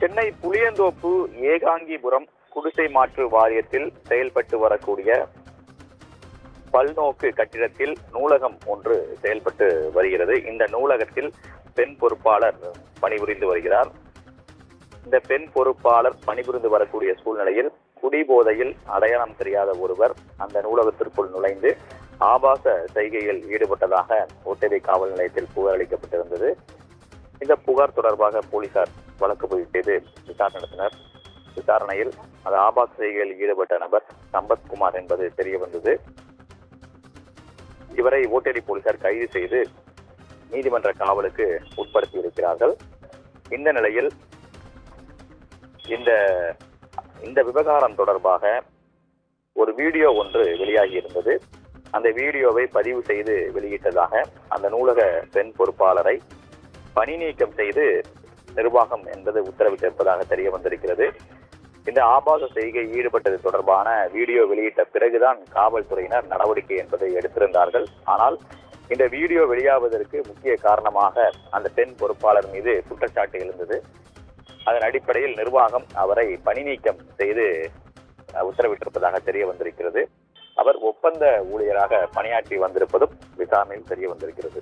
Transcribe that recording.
சென்னை புளியந்தோப்பு ஏகாங்கிபுரம் குடிசை மாற்று வாரியத்தில் செயல்பட்டு வரக்கூடிய பல்நோக்கு கட்டிடத்தில் நூலகம் ஒன்று செயல்பட்டு வருகிறது. இந்த நூலகத்தில் பெண் பொறுப்பாளர் பணிபுரிந்து வருகிறார். இந்த பெண் பொறுப்பாளர் பணிபுரிந்து வரக்கூடிய சூழ்நிலையில் குடிபோதையில் அடையாளம் தெரியாத ஒருவர் அந்த நூலகத்திற்குள் நுழைந்து ஆபாச செய்கையில் ஈடுபட்டதாக ஓட்டேரி காவல் நிலையத்தில் புகார் அளிக்கப்பட்டிருந்தது. இந்த புகார் தொடர்பாக போலீசார் வழக்கு பதிவு செய்து விசாரணை நடத்தினர். விசாரணையில் அந்த ஆபாச செய்கையில் ஈடுபட்ட நபர் சம்பத்குமார் என்பது தெரிய வந்தது. இவரை ஓட்டேரி போலீசார் கைது செய்து நீதிமன்ற காவலுக்கு உட்படுத்தி இருக்கிறார்கள். இந்த நிலையில் இந்த விவகாரம் தொடர்பாக ஒரு வீடியோ ஒன்று வெளியாகி இருந்தது. அந்த வீடியோவை பதிவு செய்து வெளியிட்டதாக அந்த நூலக பெண் பொறுப்பாளரை பணி நீக்கம் செய்து நிர்வாகம் என்பது உத்தரவிட்டிருப்பதாக தெரிய வந்திருக்கிறது. இந்த ஆபாச செய்கை ஈடுபட்டது தொடர்பான வீடியோ வெளியிட்ட பிறகுதான் காவல்துறையினர் நடவடிக்கை என்பதை எடுத்திருந்தார்கள். ஆனால் இந்த வீடியோ வெளியாவதற்கு முக்கிய காரணமாக அந்த பெண் பொறுப்பாளர் மீது குற்றச்சாட்டு எழுந்தது. அதன் அடிப்படையில் நிர்வாகம் அவரை பணி நீக்கம் செய்து உத்தரவிட்டிருப்பதாக தெரிய வந்திருக்கிறது. அவர் ஒப்பந்த ஊழியராக பணியாற்றி வந்திருப்பதும் விசாரணையில் தெரிய வந்திருக்கிறது.